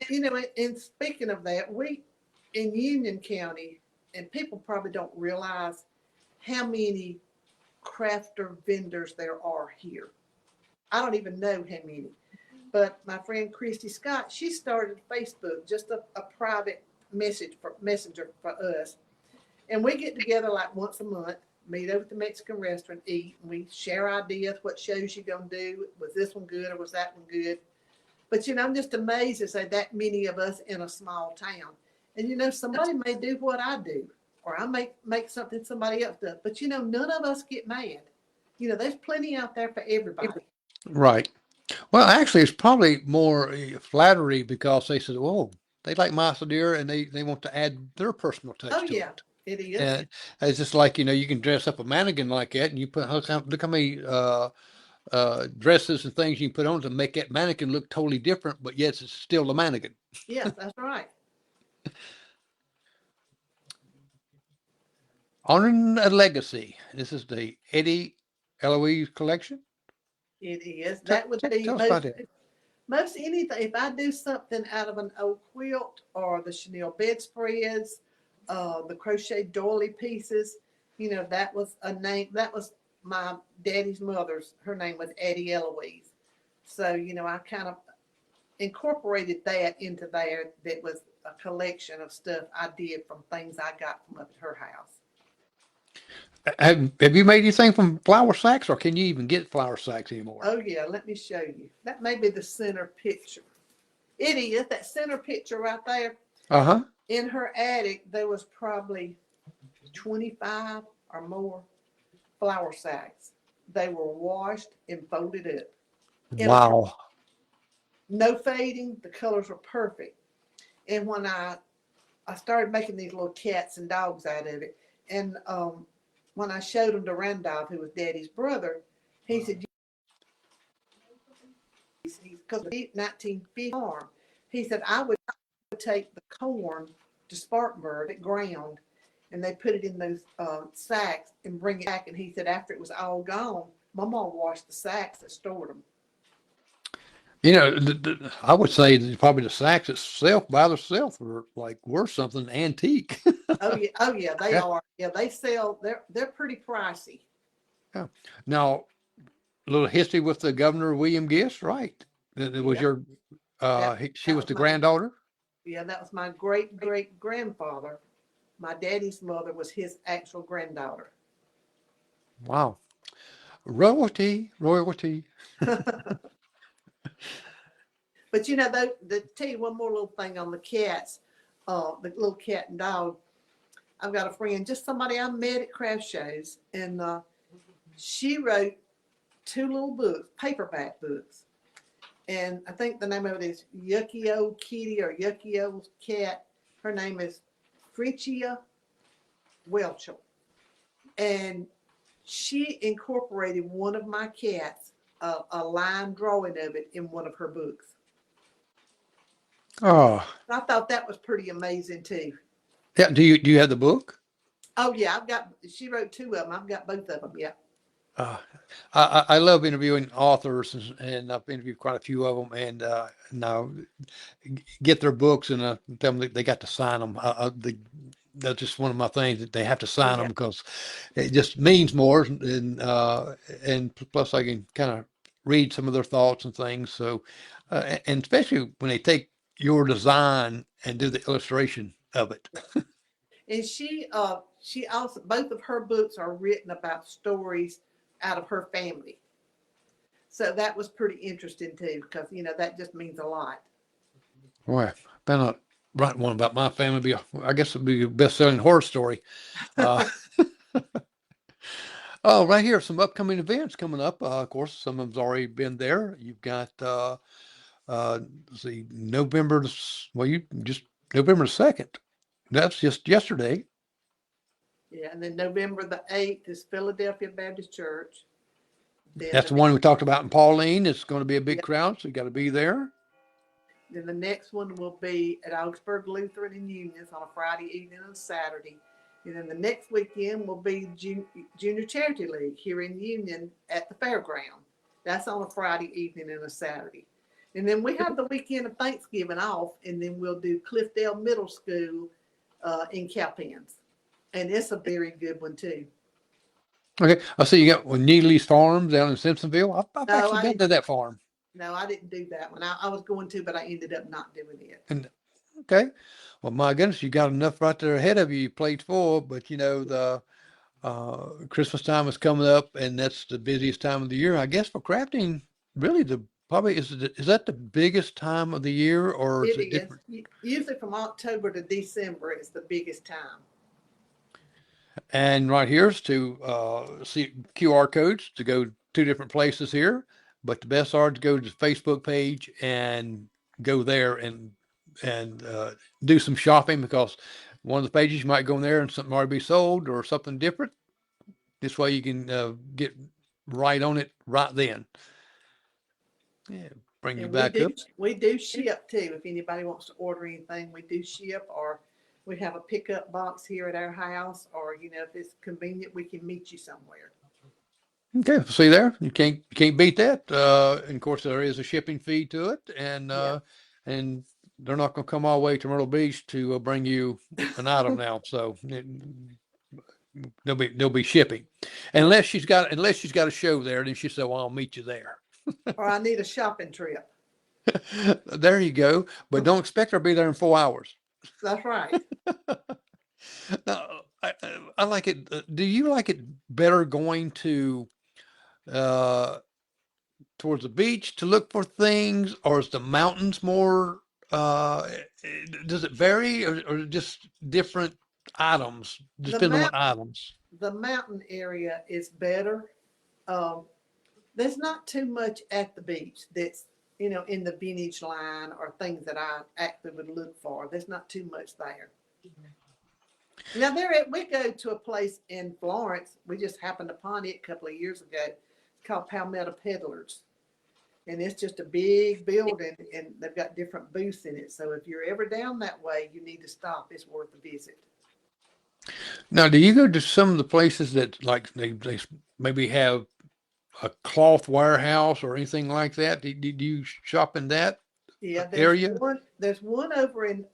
speaking of that, we in Union County, and people probably don't realize how many crafter vendors there are here. I don't even know how many. But my friend Christy Scott, she started Facebook, just a private messenger for us. And we get together like once a month, meet over at the Mexican restaurant, eat, and we share ideas, what shows you gonna do, was this one good or was that one good? But I'm just amazed to say that many of us in a small town. And somebody may do what I do, or I make something somebody else does. But none of us get mad. There's plenty out there for everybody. right. Well, actually, it's probably more flattery because they said, "Oh, they like mice or deer, and they want to add their personal touch Oh to yeah, it. it is. And it's just like, you can dress up a mannequin like that, and you put look how many dresses and things you can put on to make that mannequin look totally different, but yes, it's still a mannequin. Yes, that's right. Honoring a legacy. This is the Eddie Eloise collection. It is. Tell, That would tell, be tell us about it. most anything. If I do something out of an old quilt or the chenille bedspreads, the crochet doily pieces, that was a name. That was my daddy's mother's. Her name was Addie Eloise. So I kind of incorporated that into there. That was a collection of stuff I did from things I got from up at her house. Have you made anything from flour sacks, or can you even get flour sacks anymore? Oh yeah, let me show you. That may be the center picture. It is that center picture right there. Uh huh. In her attic, there was probably 25 or more flour sacks. They were washed and folded up. Wow. No fading. The colors were perfect. And when I started making these little cats and dogs out of it, and when I showed them to Randolph, who was Daddy's brother, he said, because the 1950 farm, he said, I would take the corn to Spartanburg at ground, and they put it in those sacks and bring it back. And he said, after it was all gone, my mom washed the sacks that stored them. I would say that probably the sacks itself by themselves are like worth something antique. Oh yeah, they Yeah. are. Yeah, they sell. They're pretty pricey. Yeah. Now, a little history with the Governor William Gist, right? That was Yeah, your, that she that was was the my granddaughter. that was my great great grandfather. My daddy's mother was his actual granddaughter. Wow. Royalty, royalty. But tell you one more little thing on the cats, the little cat and dog. I've got a friend, just somebody I met at craft shows, and she wrote two little books, paperback books. And I think the name of it is Yucky Old Kitty or Yucky Old Cat. Her name is Fritzia Welchel. And she incorporated one of my cats, a line drawing of it in one of her books. Oh, I thought that was pretty amazing too. yeah. Do you have the book? Oh yeah, she wrote two of them. I've got both of them. Yeah. Uh, I love interviewing authors, and I've interviewed quite a few of them, and now get their books and tell them that they got to sign them. That's just one of my things, that they have to sign them Yeah. because it just means more, and plus I can kind of read some of their thoughts and things. So, and especially when they take your design and do the illustration of it. And she also, both of her books are written about stories out of her family. So that was pretty interesting too, because that just means a lot. Boy, better not write one about my family. I guess it'd be a best-selling horror story. Uh, oh, right here, some upcoming events coming up. Of course, some of them's already been there. You've got let's see, well, you just November 2nd. That's just yesterday. Yeah, and then November the 8th is Philadelphia Baptist Church. That's the one we talked about in Pauline. It's going to be a big crowd, so you got to be there. Then the next one will be at Augsburg Lutheran and Unions on a Friday evening and Saturday. And then the next weekend will be Junior Charity League here in Union at the fairground. That's on a Friday evening and a Saturday. And then we have the weekend of Thanksgiving off, and then we'll do Cliffdale Middle School in Cowpens. And it's a very good one too. Okay, I see you got Neely's Farm down in Simpsonville. I've No, actually been to that farm. I didn't do that one. I was going to, but I ended up not doing it. And okay, well, my goodness, you got enough right there ahead of you. You played full, but the Christmas time is coming up, and that's the busiest time of the year, I guess, for crafting. Really, is that the biggest time of the year, or is It it is. different? Usually from October to December is the biggest time. And right here's to see QR codes to go two different places here, but the best are to go to the Facebook page and go there and and do some shopping, because one of the pages you might go in there and something already be sold or something different. This way you can get right on it right then. Yeah, bring you And we back do up. we do ship too. If anybody wants to order anything, we do ship, or we have a pickup box here at our house, or if it's convenient, we can meet you somewhere. Okay, see there, you can't beat that. And of course, there is a shipping fee to it, Yeah. and they're not going to come all the way to Myrtle Beach to bring you an item now. So there'll be shipping, unless she's got a show there, then she said, "Well, I'll meet you there." Or I need a shopping trip. There you go. But don't expect her to be there in 4 hours. That's right. No, I like it. Do you like it better going to uh, towards the beach to look for things, or is the mountains more? Uh, does it vary, or just different items, The depending on mount what items? the mountain area is better. Um, there's not too much at the beach that's in the vintage line or things that I actually would look for. There's not too much there. Now we go to a place in Florence. We just happened upon it a couple of years ago. It's called Palmetto Peddlers, and it's just a big building, and they've got different booths in it. So if you're ever down that way, you need to stop. It's worth a visit. Now, do you go to some of the places that like they maybe have a cloth warehouse or anything like that? Do you shop in that Yeah, there's area? one. There's one over in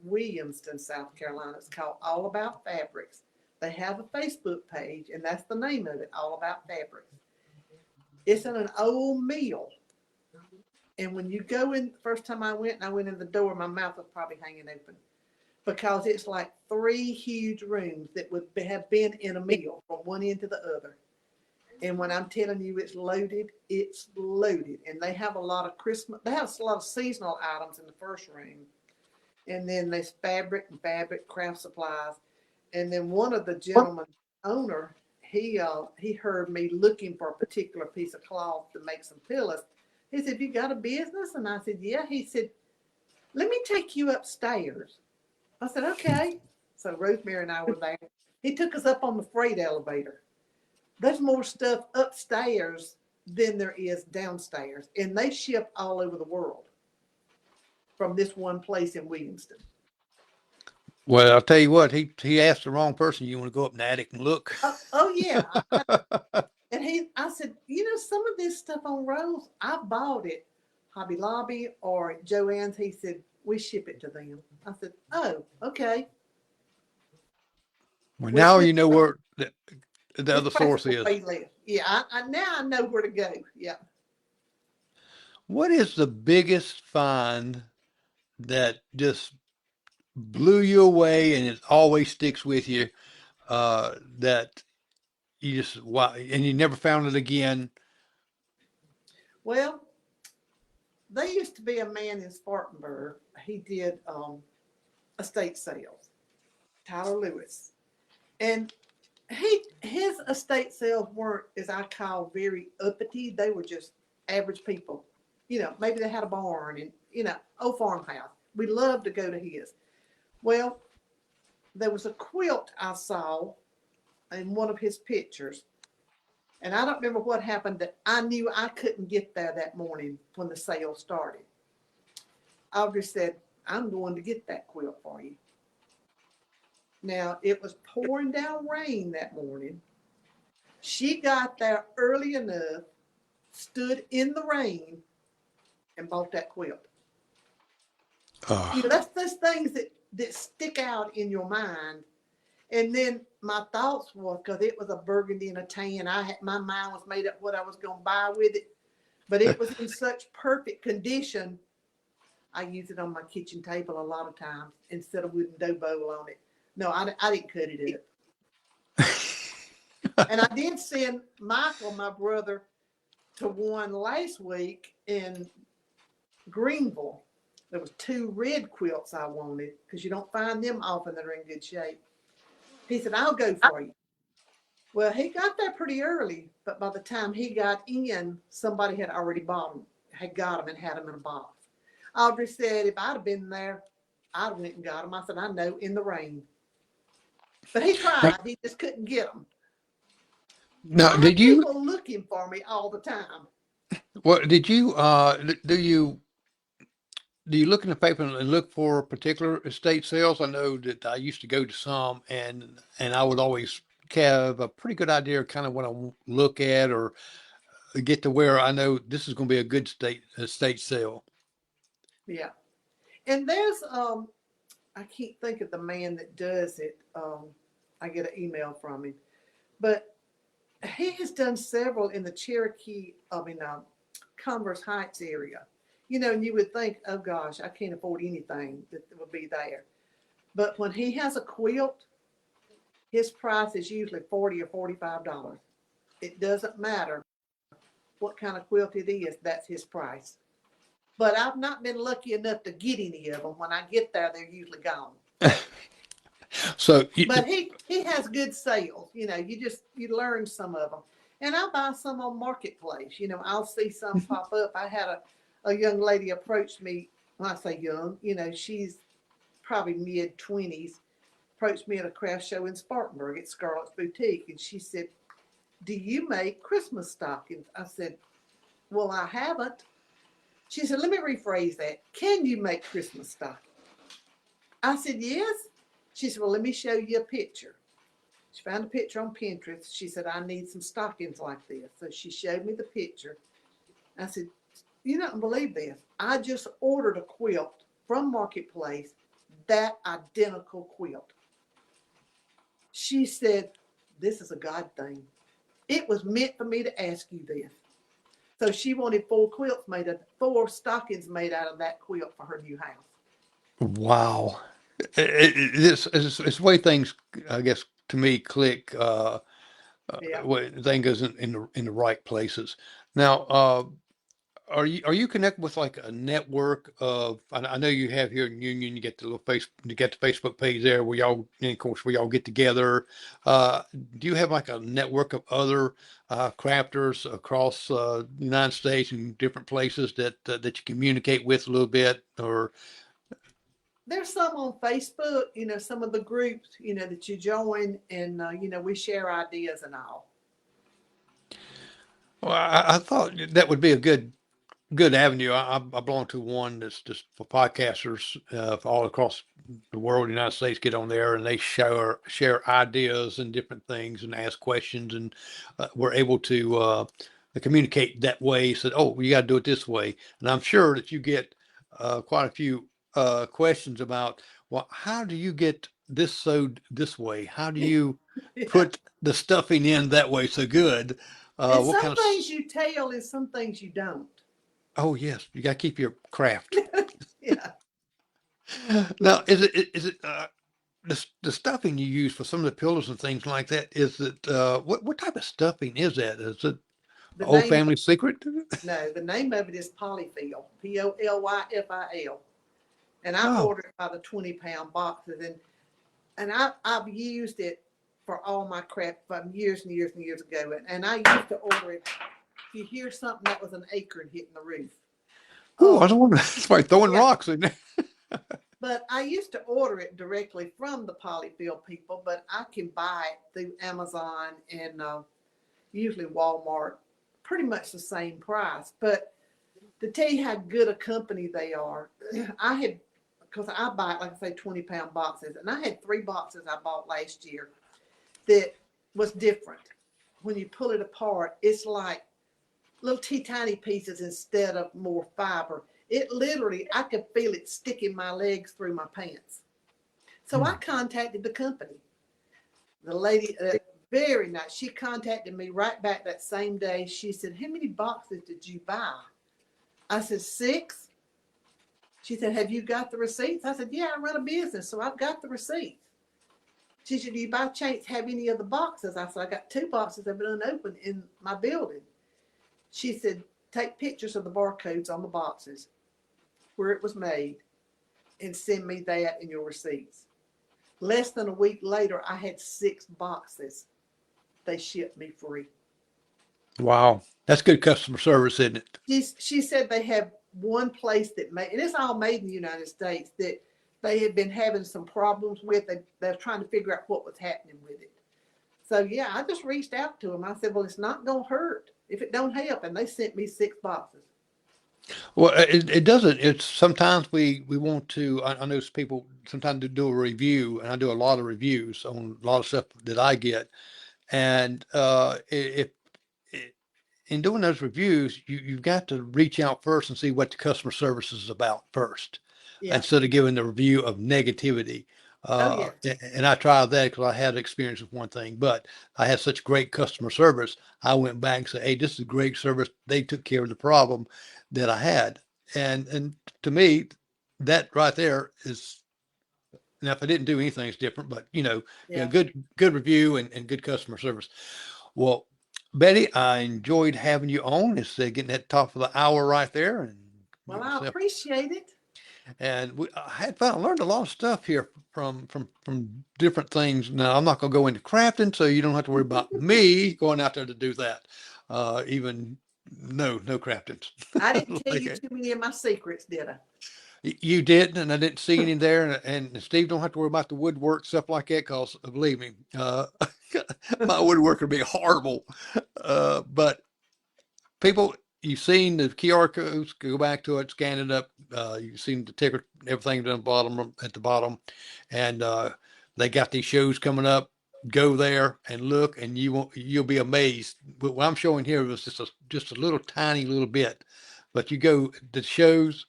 Williamston, South Carolina. It's called All About Fabrics. They have a Facebook page, and that's the name of it, All About Fabrics. It's in an old mill. And when you go in, the first time I went, and I went in the door, my mouth was probably hanging open, because it's like three huge rooms that would have been in a mill from one end to the other. And when I'm telling you it's loaded. And they have a lot of they have a lot of seasonal items in the first room. And then there's fabric, craft supplies. And then one of the gentlemen, owner, he heard me looking for a particular piece of cloth to make some pillows. He said, "You got a business?" And I said, "Yeah." He said, "Let me take you upstairs." I said, "Okay." So Rosemary and I were there. He took us up on the freight elevator. There's more stuff upstairs than there is downstairs, and they ship all over the world from this one place in Williamston. Well, I'll tell you what, he asked the wrong person. You want to go up in the attic and look? Oh yeah. I said, some of this stuff on rolls, I bought it, Hobby Lobby or Joann's. He said, "We ship it to them." I said, "Oh, okay." Well, Which now is you know where the it's other source practical is. where you live. Yeah, now I know where to go. Yeah. What is the biggest find that just blew you away and it always sticks with you? That you just wow, and you never found it again. Well, there used to be a man in Spartanburg. He did estate sales, Tyler Lewis, and his estate sales weren't, as I call, very uppity. They were just average people. Maybe they had a barn and old farmhouse. We loved to go to his. Well, there was a quilt I saw in one of his pictures, and I don't remember what happened, that I knew I couldn't get there that morning when the sale started. Audrey said, "I'm going to get that quilt for you." Now, it was pouring down rain that morning. She got there early enough, stood in the rain, and bought that quilt. Uh, That's those things that stick out in your mind. And then my thoughts was, because it was a burgundy and a tan, my mind was made up what I was going to buy with it. But it was in such perfect condition. I use it on my kitchen table a lot of times instead of wooden dough bowl on it. No, I didn't cut it up. And I did send Michael, my brother, to one last week in Greenville. There was 2 red quilts I wanted, because you don't find them often that are in good shape. He said, "I'll go for you." Well, he got there pretty early, but by the time he got in, somebody had already bought them, had got them and had them in a box. Audrey said, if I'd have been there, I'd have went and got them. I said, I know, in the rain. But he Now, tried. He just couldn't get them. now, I have people looking for me all the time. did you, do you look in the paper and look for particular estate sales? I know that I used to go to some, and I would always have a pretty good idea of kind of what I look at, or get to where I know this is going to be a good estate sale. Yeah. And there's I can't think of the man that does it. I get an email from him, but he has done several in the Converse Heights area. And you would think, oh gosh, I can't afford anything that would be there. But when he has a quilt, his price is usually $40 or $45. It doesn't matter what kind of quilt it is, that's his price. But I've not been lucky enough to get any of them. When I get there, they're usually gone. So, But he has good sales. You learn some of them. And I buy some on Marketplace. I'll see some pop up. I had a young lady approach me. When I say young, she's probably mid-20s, approached me at a craft show in Spartanburg at Scarlett's Boutique. And she said, do you make Christmas stockings? I said, well, I haven't. She said, let me rephrase that. Can you make Christmas stockings? I said, yes. She said, well, let me show you a picture. She found a picture on Pinterest. She said, I need some stockings like this. So she showed me the picture. I said, you don't believe this. I just ordered a quilt from Marketplace, that identical quilt. She said, this is a God thing. It was meant for me to ask you this. So she wanted 4 stockings made out of that quilt for her new house. wow. It's the way things, I guess, to me, click, Yeah. when thing goes in the right places. Now, are you connected with like a network of? I know you have here in Union. You get the you get the Facebook page there where y'all, and of course, where y'all get together. Uh, do you have like a network of other crafters across the United States and different places that you communicate with a little bit? Or There's some on Facebook, some of the groups, that you join, and, we share ideas and all. well, I thought that would be a good avenue. I belong to one that's just for podcasters, for all across the world, the United States, get on there and they share ideas and different things and ask questions, and we're able to communicate that way. So, oh, you got to do it this way, and I'm sure that you get quite a few questions about, well, how do you get this sewed this way? How do you Yeah. put the stuffing in that way so good? And What some kind of things you tell and some things you don't. Oh, yes, you got to keep your craft. Yeah. Now, is it the stuffing you use for some of the pillows and things like that? Is it what type of stuffing is that? Is it The old name, family secret? no, the name of it is Polyfil, Polyfil. And I Oh, ordered it by the 20-pound boxes. And I've used it for all my crap from years and years and years ago. And I used to order it. If you hear something, that was an acorn hitting the roof. oh, I Um, don't want to. Somebody throwing yeah, rocks in there. but I used to order it directly from the Polyfill people, but I can buy it through Amazon and usually Walmart, pretty much the same price. But to tell you how good a company they are, because I buy, like I say, 20-pound boxes, and I had 3 boxes I bought last year that was different. When you pull it apart, it's like little tiny pieces instead of more fiber. It literally, I could feel it sticking my legs through my pants. So I contacted the company. The lady, very nice, she contacted me right back that same day. She said, how many boxes did you buy? I said, 6. She said, have you got the receipts? I said, yeah, I run a business, so I've got the receipts. She said, do you by chance have any of the boxes? I said, I got 2 boxes that have been unopened in my building. She said, take pictures of the barcodes on the boxes, where it was made, and send me that and your receipts. Less than a week later, I had 6 boxes. They shipped me free. Wow, that's good customer service, isn't it? She said they have one place that made, and it's all made in the United States, that they had been having some problems with. They're trying to figure out what was happening with it. So yeah, I just reached out to them. I said, well, it's not going to hurt if it don't help. And they sent me 6 boxes. Well, it doesn't. It's sometimes we want to. I know people sometimes do a review, and I do a lot of reviews on a lot of stuff that I get. And if in doing those reviews, you've got to reach out first and see what the customer service is about first, Yeah. instead of giving the review of negativity. Oh yeah. And I tried that because I had experience with one thing, but I had such great customer service. I went back and said, "Hey, this is great service. They took care of the problem that I had." And to me, that right there is, now if I didn't do anything, it's different, but Yeah. good review and good customer service. Well, Betty, I enjoyed having you on. It's getting at the top of the hour right there, and Well, I appreciate it. and I had fun. I learned a lot of stuff here from different things. Now I'm not going to go into crafting, so you don't have to worry about me going out there to do that. Even no crafting. I didn't tell you Like, too many of my secrets, did I? you didn't, and I didn't see any there. And Steve don't have to worry about the woodwork stuff like that, because believe me, my woodwork would be horrible. But people, you've seen the QR codes. Go back to it, scan it up. You've seen the ticker, everything at the bottom, and they got these shows coming up. Go there and look, and you'll be amazed. But what I'm showing here was just a little tiny little bit, but you go the shows,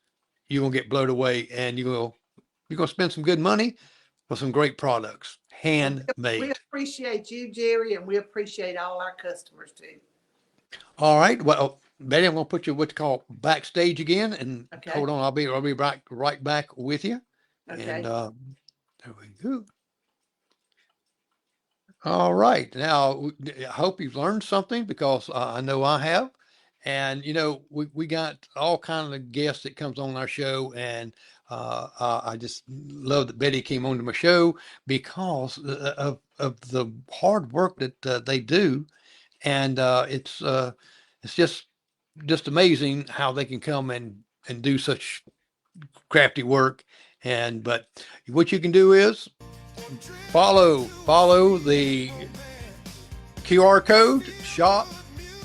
you're gonna get blown away, and you're gonna spend some good money for some great products, Well, we handmade. appreciate you, Jerry, and we appreciate all our customers too. All right. Well, Betty, I'm gonna put you what you call backstage again, and Okay. hold on. I'll be right back with you. Okay. And there we go. All right. Now, I hope you've learned something, because I know I have. And we got all kinds of guests that comes on our show, and I just love that Betty came on to my show because of the hard work that they do, and it's just amazing how they can come and do such crafty work. And but what you can do is follow the QR code, shop,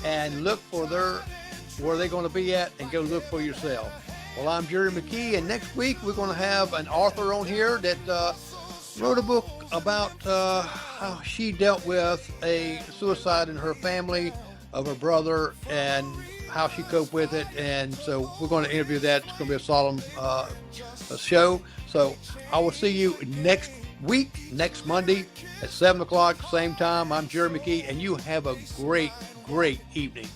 and look for where they're going to be at, and go look for yourself. Well, I'm Jerry McKee, and next week we're going to have an author on here that wrote a book about how she dealt with a suicide in her family of her brother, and how she coped with it. And so we're going to interview that. It's going to be a solemn show. So I will see you next week, next Monday at 7 o'clock, same time. I'm Jerry McKee, and you have a great evening.